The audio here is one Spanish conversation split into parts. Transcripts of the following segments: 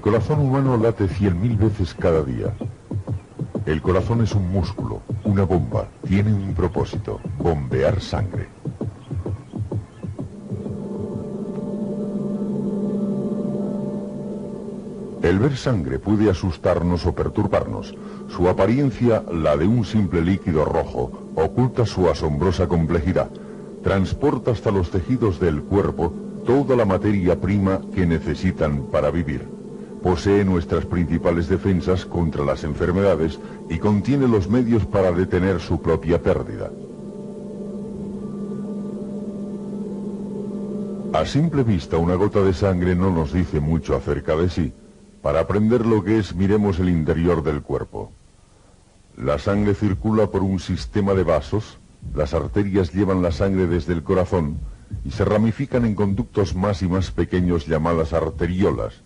corazón humano late 100.000 veces cada día. El corazón es un músculo, una bomba, tiene un propósito: bombear sangre. El ver sangre puede asustarnos o perturbarnos. Su apariencia, la de un simple líquido rojo, oculta su asombrosa complejidad. Transporta hasta los tejidos del cuerpo toda la materia prima que necesitan para vivir. Posee nuestras principales defensas contra las enfermedades y contiene los medios para detener su propia pérdida. A simple vista, una gota de sangre no nos dice mucho acerca de sí. Para aprender lo que es, miremos el interior del cuerpo. La sangre circula por un sistema de vasos, las arterias llevan la sangre desde el corazón y se ramifican en conductos más y más pequeños llamadas arteriolas,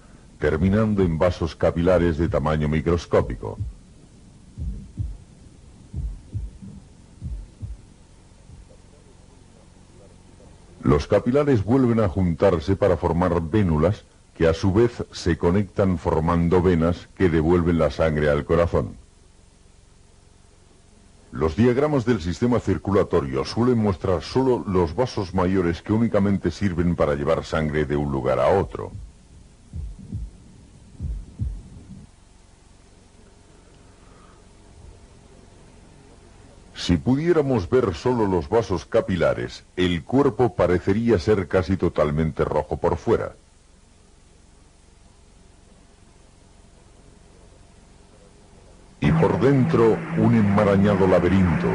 terminando en vasos capilares de tamaño microscópico. Los capilares vuelven a juntarse para formar vénulas, que a su vez se conectan formando venas que devuelven la sangre al corazón. Los diagramas del sistema circulatorio suelen mostrar solo los vasos mayores que únicamente sirven para llevar sangre de un lugar a otro. Si pudiéramos ver solo los vasos capilares, el cuerpo parecería ser casi totalmente rojo por fuera. Y por dentro, un enmarañado laberinto.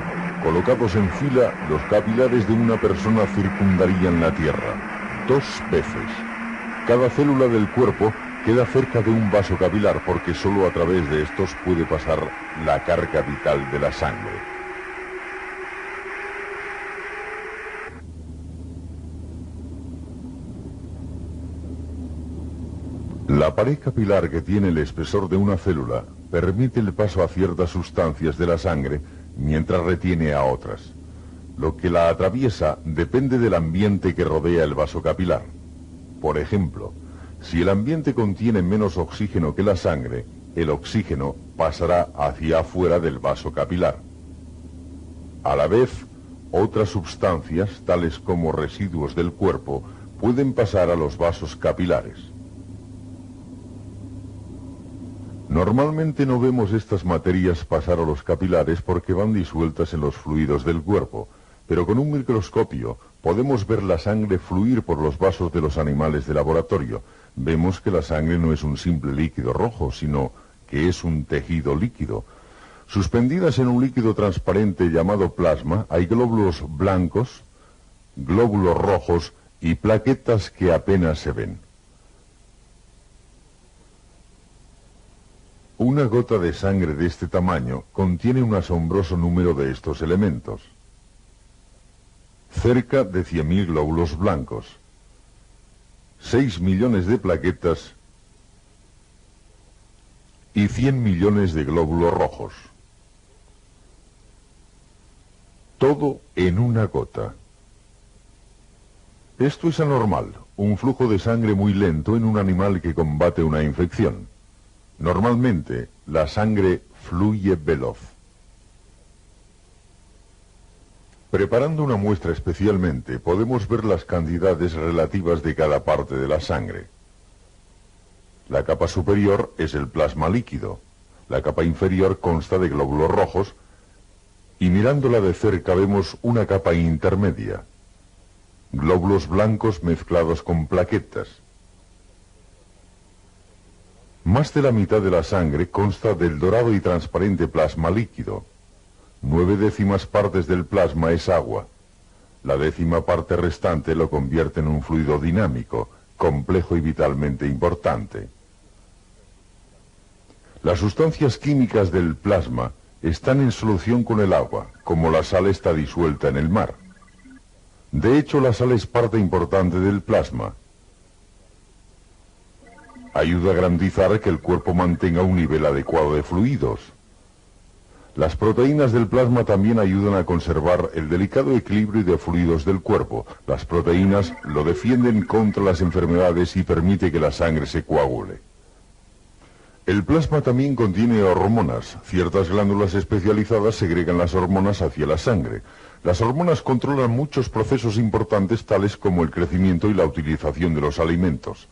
Colocados en fila, los capilares de una persona circundarían la Tierra. 2 veces. Cada célula del cuerpo queda cerca de un vaso capilar porque solo a través de estos puede pasar la carga vital de la sangre. La pared capilar, que tiene el espesor de una célula, permite el paso a ciertas sustancias de la sangre mientras retiene a otras. Lo que la atraviesa depende del ambiente que rodea el vaso capilar. Por ejemplo, si el ambiente contiene menos oxígeno que la sangre, el oxígeno pasará hacia afuera del vaso capilar. A la vez, otras sustancias, tales como residuos del cuerpo, pueden pasar a los vasos capilares. Normalmente no vemos estas materias pasar a los capilares porque van disueltas en los fluidos del cuerpo, pero con un microscopio podemos ver la sangre fluir por los vasos de los animales de laboratorio. Vemos que la sangre no es un simple líquido rojo, sino que es un tejido líquido. Suspendidas en un líquido transparente llamado plasma, hay glóbulos blancos, glóbulos rojos y plaquetas que apenas se ven. Una gota de sangre de este tamaño contiene un asombroso número de estos elementos. Cerca de 100.000 glóbulos blancos, 6 millones de plaquetas y 100 millones de glóbulos rojos. Todo en una gota. Esto es anormal, un flujo de sangre muy lento en un animal que combate una infección. Normalmente, la sangre fluye veloz. Preparando una muestra especialmente, podemos ver las cantidades relativas de cada parte de la sangre. La capa superior es el plasma líquido. La capa inferior consta de glóbulos rojos y mirándola de cerca vemos una capa intermedia. Glóbulos blancos mezclados con plaquetas. Más de la mitad de la sangre consta del dorado y transparente plasma líquido. 9/10 partes del plasma es agua. La 10ª parte restante lo convierte en un fluido dinámico, complejo y vitalmente importante. Las sustancias químicas del plasma están en solución con el agua, como la sal está disuelta en el mar. De hecho, la sal es parte importante del plasma. Ayuda a garantizar que el cuerpo mantenga un nivel adecuado de fluidos. Las proteínas del plasma también ayudan a conservar el delicado equilibrio de fluidos del cuerpo. Las proteínas lo defienden contra las enfermedades y permite que la sangre se coagule. El plasma también contiene hormonas. Ciertas glándulas especializadas segregan las hormonas hacia la sangre. Las hormonas controlan muchos procesos importantes tales como el crecimiento y la utilización de los alimentos.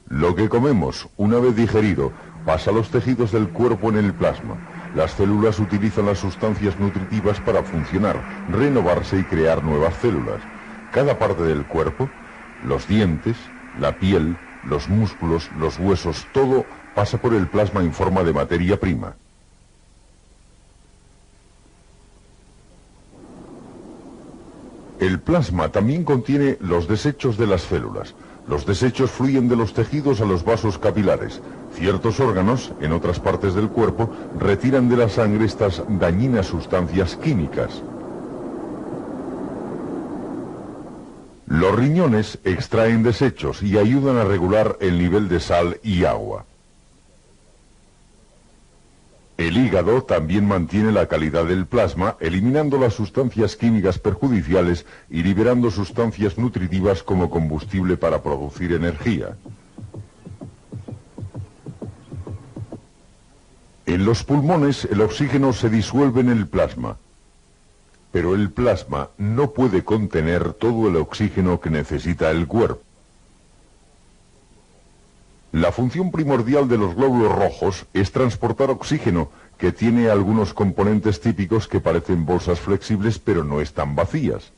Lo que comemos, una vez digerido, pasa a los tejidos del cuerpo en el plasma. Las células utilizan las sustancias nutritivas para funcionar, renovarse y crear nuevas células. Cada parte del cuerpo, los dientes, la piel, los músculos, los huesos, todo pasa por el plasma en forma de materia prima. El plasma también contiene los desechos de las células. Los desechos fluyen de los tejidos a los vasos capilares. Ciertos órganos, en otras partes del cuerpo, retiran de la sangre estas dañinas sustancias químicas. Los riñones extraen desechos y ayudan a regular el nivel de sal y agua. El hígado también mantiene la calidad del plasma, eliminando las sustancias químicas perjudiciales y liberando sustancias nutritivas como combustible para producir energía. En los pulmones el oxígeno se disuelve en el plasma, pero el plasma no puede contener todo el oxígeno que necesita el cuerpo. La función primordial de los glóbulos rojos es transportar oxígeno, que tiene algunos componentes típicos que parecen bolsas flexibles pero no están vacías.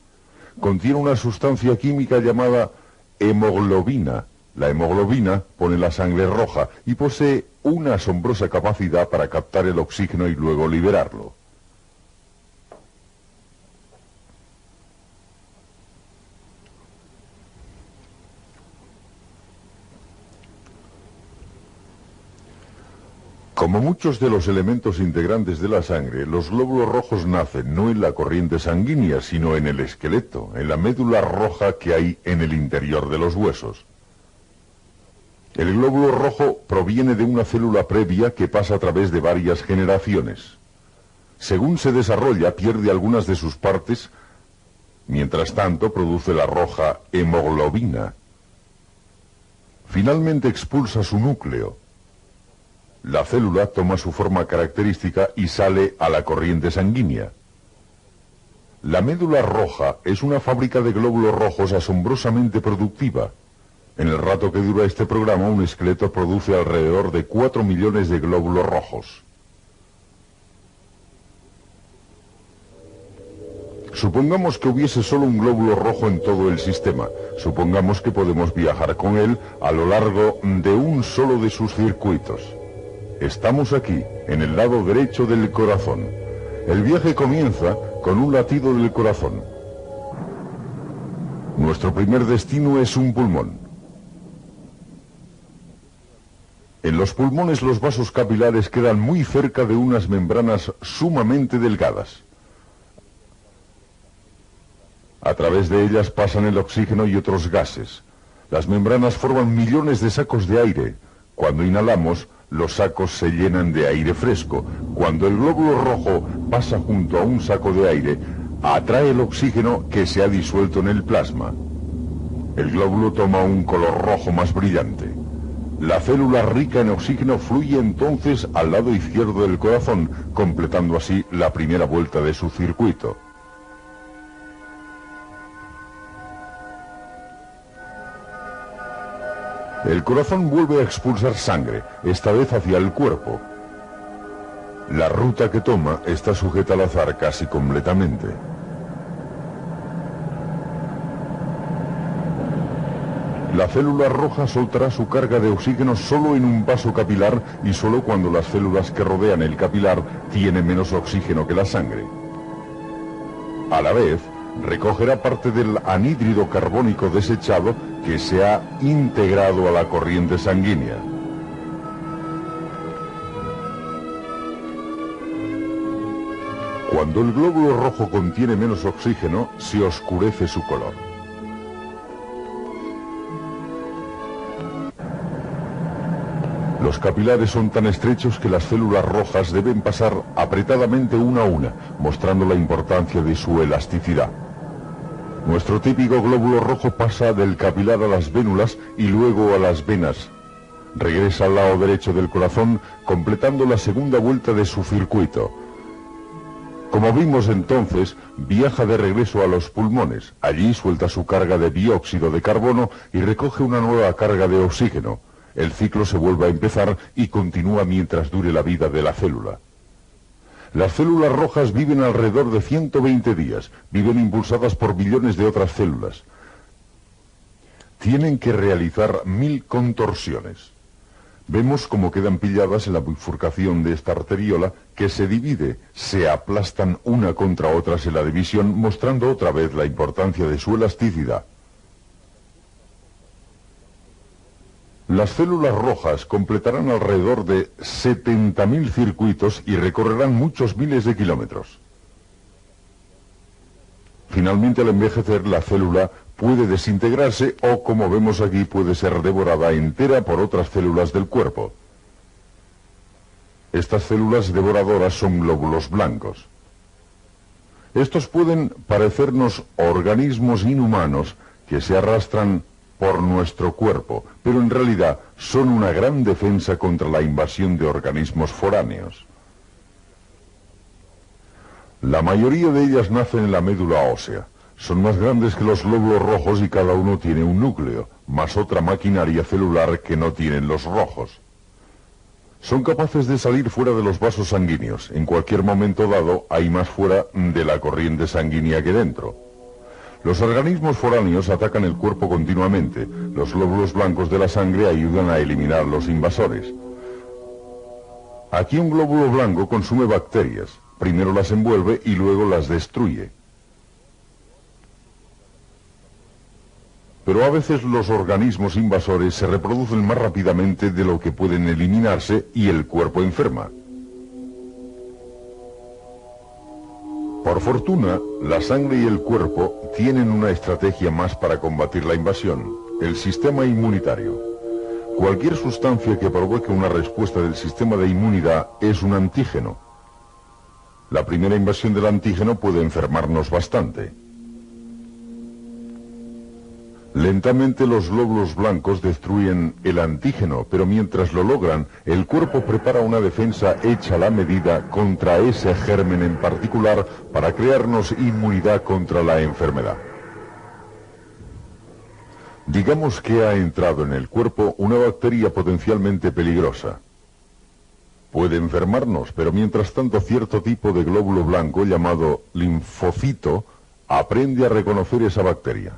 Contiene una sustancia química llamada hemoglobina. La hemoglobina pone la sangre roja y posee una asombrosa capacidad para captar el oxígeno y luego liberarlo. Como muchos de los elementos integrantes de la sangre, los glóbulos rojos nacen no en la corriente sanguínea, sino en el esqueleto, en la médula roja que hay en el interior de los huesos. El glóbulo rojo proviene de una célula previa que pasa a través de varias generaciones. Según se desarrolla, pierde algunas de sus partes, mientras tanto produce la roja hemoglobina. Finalmente expulsa su núcleo. La célula toma su forma característica y sale a la corriente sanguínea. La médula roja es una fábrica de glóbulos rojos asombrosamente productiva. En el rato que dura este programa, un esqueleto produce alrededor de 4 millones de glóbulos rojos. Supongamos que hubiese solo un glóbulo rojo en todo el sistema. Supongamos que podemos viajar con él a lo largo de un solo de sus circuitos. Estamos aquí, en el lado derecho del corazón. El viaje comienza con un latido del corazón. Nuestro primer destino es un pulmón. En los pulmones los vasos capilares quedan muy cerca de unas membranas sumamente delgadas. A través de ellas pasan el oxígeno y otros gases. Las membranas forman millones de sacos de aire. Cuando inhalamos, los sacos se llenan de aire fresco. Cuando el glóbulo rojo pasa junto a un saco de aire, atrae el oxígeno que se ha disuelto en el plasma. El glóbulo toma un color rojo más brillante. La célula rica en oxígeno fluye entonces al lado izquierdo del corazón, completando así la primera vuelta de su circuito. El corazón vuelve a expulsar sangre, esta vez hacia el cuerpo. La ruta que toma está sujeta al azar casi completamente. La célula roja soltará su carga de oxígeno solo en un vaso capilar y solo cuando las células que rodean el capilar tienen menos oxígeno que la sangre. A la vez, recogerá parte del anhídrido carbónico desechado que se ha integrado a la corriente sanguínea. Cuando el glóbulo rojo contiene menos oxígeno, se oscurece su color. Los capilares son tan estrechos que las células rojas deben pasar apretadamente una a una, mostrando la importancia de su elasticidad. Nuestro típico glóbulo rojo pasa del capilar a las vénulas y luego a las venas. Regresa al lado derecho del corazón, completando la segunda vuelta de su circuito. Como vimos entonces, viaja de regreso a los pulmones. Allí suelta su carga de dióxido de carbono y recoge una nueva carga de oxígeno. El ciclo se vuelve a empezar y continúa mientras dure la vida de la célula. Las células rojas viven alrededor de 120 días. Viven impulsadas por billones de otras células. Tienen que realizar 1000 contorsiones. Vemos cómo quedan pilladas en la bifurcación de esta arteriola, que se divide, se aplastan una contra otras en la división, mostrando otra vez la importancia de su elasticidad. Las células rojas completarán alrededor de 70.000 circuitos y recorrerán muchos miles de kilómetros. Finalmente, al envejecer, la célula puede desintegrarse o, como vemos aquí, puede ser devorada entera por otras células del cuerpo. Estas células devoradoras son glóbulos blancos. Estos pueden parecernos organismos inhumanos que se arrastran por nuestro cuerpo, pero en realidad son una gran defensa contra la invasión de organismos foráneos. La mayoría de ellas nacen en la médula ósea. Son más grandes que los glóbulos rojos y cada uno tiene un núcleo, más otra maquinaria celular que no tienen los rojos. Son capaces de salir fuera de los vasos sanguíneos. En cualquier momento dado hay más fuera de la corriente sanguínea que dentro. Los organismos foráneos atacan el cuerpo continuamente. Los glóbulos blancos de la sangre ayudan a eliminar los invasores. Aquí un glóbulo blanco consume bacterias. Primero las envuelve y luego las destruye. Pero a veces los organismos invasores se reproducen más rápidamente de lo que pueden eliminarse y el cuerpo enferma. Por fortuna, la sangre y el cuerpo tienen una estrategia más para combatir la invasión: el sistema inmunitario. Cualquier sustancia que provoque una respuesta del sistema de inmunidad es un antígeno. La primera invasión del antígeno puede enfermarnos bastante. Lentamente los glóbulos blancos destruyen el antígeno, pero mientras lo logran, el cuerpo prepara una defensa hecha a la medida contra ese germen en particular para crearnos inmunidad contra la enfermedad. Digamos que ha entrado en el cuerpo una bacteria potencialmente peligrosa. Puede enfermarnos, pero mientras tanto cierto tipo de glóbulo blanco llamado linfocito aprende a reconocer esa bacteria.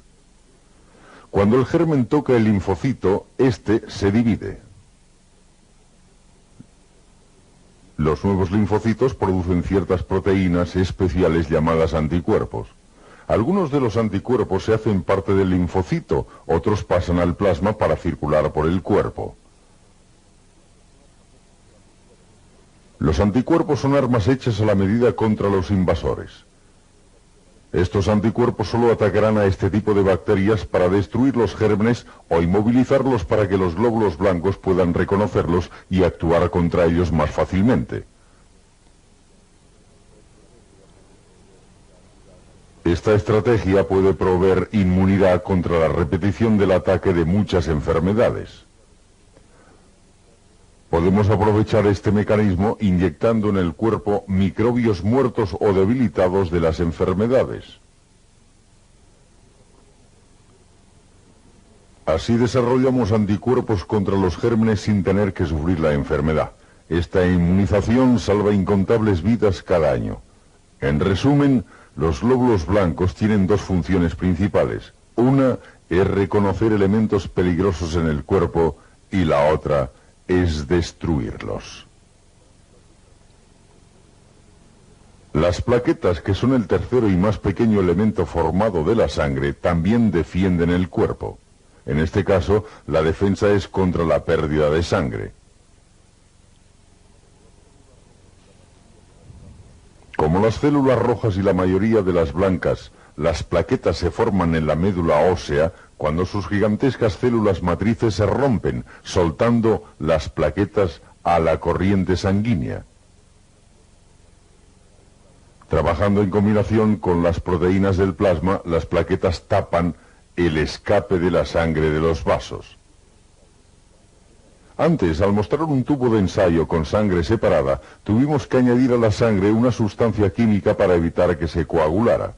Cuando el germen toca el linfocito, este se divide. Los nuevos linfocitos producen ciertas proteínas especiales llamadas anticuerpos. Algunos de los anticuerpos se hacen parte del linfocito, otros pasan al plasma para circular por el cuerpo. Los anticuerpos son armas hechas a la medida contra los invasores. Estos anticuerpos solo atacarán a este tipo de bacterias para destruir los gérmenes o inmovilizarlos para que los glóbulos blancos puedan reconocerlos y actuar contra ellos más fácilmente. Esta estrategia puede proveer inmunidad contra la repetición del ataque de muchas enfermedades. Podemos aprovechar este mecanismo inyectando en el cuerpo microbios muertos o debilitados de las enfermedades. Así desarrollamos anticuerpos contra los gérmenes sin tener que sufrir la enfermedad. Esta inmunización salva incontables vidas cada año. En resumen, los glóbulos blancos tienen dos funciones principales. Una es reconocer elementos peligrosos en el cuerpo y la otra es destruirlos. Las plaquetas, que son el tercero y más pequeño elemento formado de la sangre, también defienden el cuerpo. En este caso, la defensa es contra la pérdida de sangre. Como las células rojas y la mayoría de las blancas, las plaquetas se forman en la médula ósea cuando sus gigantescas células matrices se rompen, soltando las plaquetas a la corriente sanguínea. Trabajando en combinación con las proteínas del plasma, las plaquetas tapan el escape de la sangre de los vasos. Antes, al mostrar un tubo de ensayo con sangre separada, tuvimos que añadir a la sangre una sustancia química para evitar que se coagulara.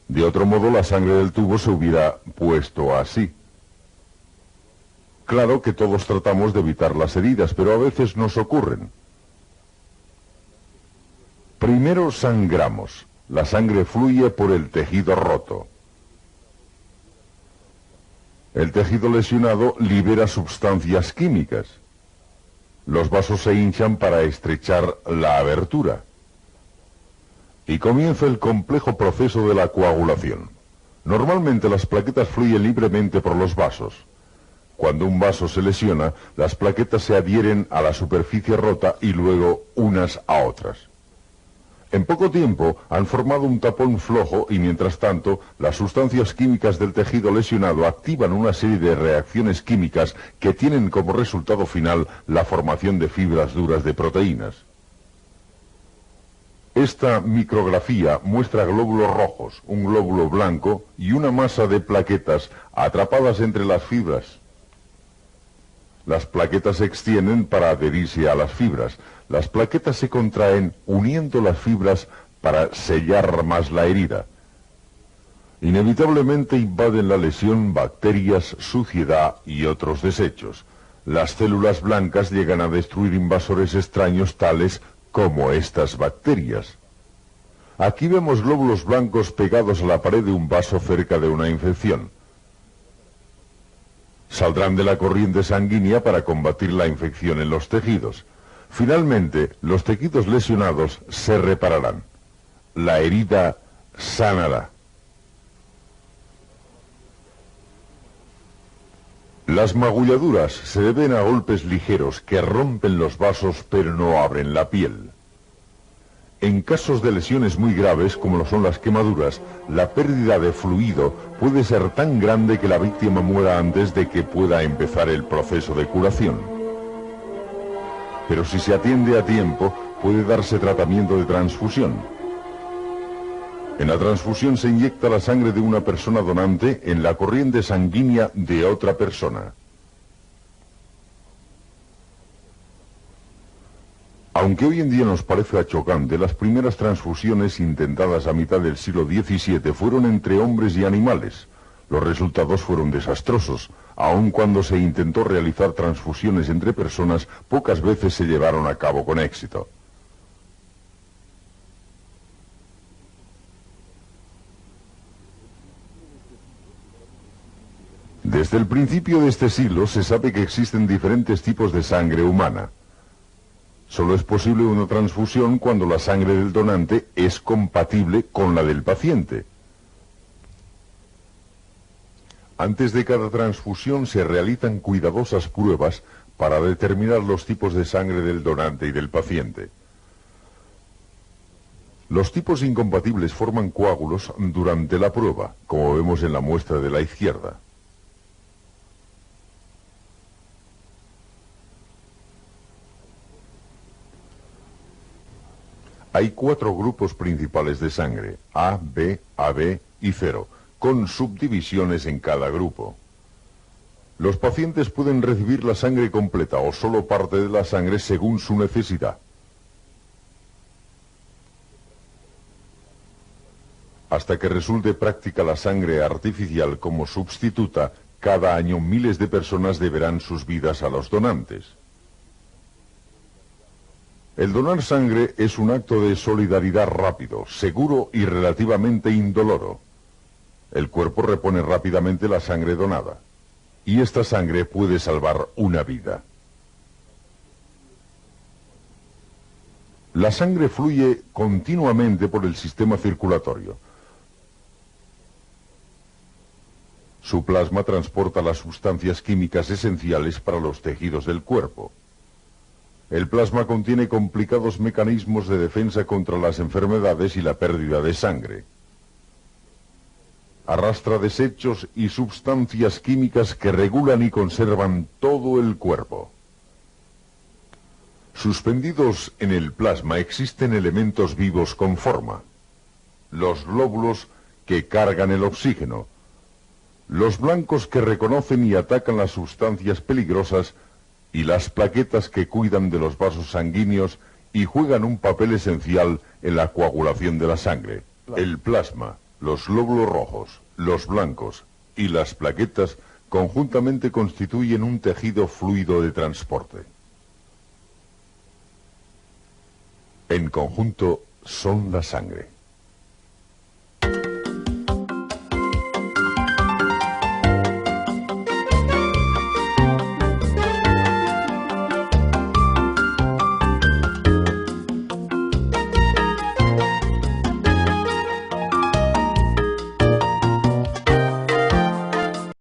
De otro modo, la sangre del tubo se hubiera puesto así. Claro que todos tratamos de evitar las heridas, pero a veces nos ocurren. Primero sangramos. La sangre fluye por el tejido roto. El tejido lesionado libera sustancias químicas. Los vasos se hinchan para estrechar la abertura. Y comienza el complejo proceso de la coagulación. Normalmente las plaquetas fluyen libremente por los vasos. Cuando un vaso se lesiona, las plaquetas se adhieren a la superficie rota y luego unas a otras. En poco tiempo han formado un tapón flojo y mientras tanto las sustancias químicas del tejido lesionado activan una serie de reacciones químicas que tienen como resultado final la formación de fibras duras de proteínas. Esta micrografía muestra glóbulos rojos, un glóbulo blanco y una masa de plaquetas atrapadas entre las fibras. Las plaquetas se extienden para adherirse a las fibras. Las plaquetas se contraen uniendo las fibras para sellar más la herida. Inevitablemente invaden la lesión bacterias, suciedad y otros desechos. Las células blancas llegan a destruir invasores extraños tales como estas bacterias. Aquí vemos glóbulos blancos pegados a la pared de un vaso cerca de una infección. Saldrán de la corriente sanguínea para combatir la infección en los tejidos. Finalmente, los tejidos lesionados se repararán. La herida sanará. Las magulladuras se deben a golpes ligeros que rompen los vasos pero no abren la piel. En casos de lesiones muy graves, como lo son las quemaduras, la pérdida de fluido puede ser tan grande que la víctima muera antes de que pueda empezar el proceso de curación. Pero si se atiende a tiempo, puede darse tratamiento de transfusión. En la transfusión se inyecta la sangre de una persona donante en la corriente sanguínea de otra persona. Aunque hoy en día nos parece chocante, las primeras transfusiones intentadas a mitad del siglo XVII fueron entre hombres y animales. Los resultados fueron desastrosos. Aun cuando se intentó realizar transfusiones entre personas, pocas veces se llevaron a cabo con éxito. Desde el principio de este siglo se sabe que existen diferentes tipos de sangre humana. Solo es posible una transfusión cuando la sangre del donante es compatible con la del paciente. Antes de cada transfusión se realizan cuidadosas pruebas para determinar los tipos de sangre del donante y del paciente. Los tipos incompatibles forman coágulos durante la prueba, como vemos en la muestra de la izquierda. Hay 4 grupos principales de sangre, A, B, AB y 0, con subdivisiones en cada grupo. Los pacientes pueden recibir la sangre completa o solo parte de la sangre según su necesidad. Hasta que resulte práctica la sangre artificial como sustituta, cada año miles de personas deberán sus vidas a los donantes. El donar sangre es un acto de solidaridad rápido, seguro y relativamente indoloro. El cuerpo repone rápidamente la sangre donada, y esta sangre puede salvar una vida. La sangre fluye continuamente por el sistema circulatorio. Su plasma transporta las sustancias químicas esenciales para los tejidos del cuerpo. El plasma contiene complicados mecanismos de defensa contra las enfermedades y la pérdida de sangre. Arrastra desechos y sustancias químicas que regulan y conservan todo el cuerpo. Suspendidos en el plasma existen elementos vivos con forma. Los glóbulos que cargan el oxígeno. Los blancos que reconocen y atacan las sustancias peligrosas y las plaquetas que cuidan de los vasos sanguíneos y juegan un papel esencial en la coagulación de la sangre. El plasma, los glóbulos rojos, los blancos y las plaquetas conjuntamente constituyen un tejido fluido de transporte. En conjunto son la sangre.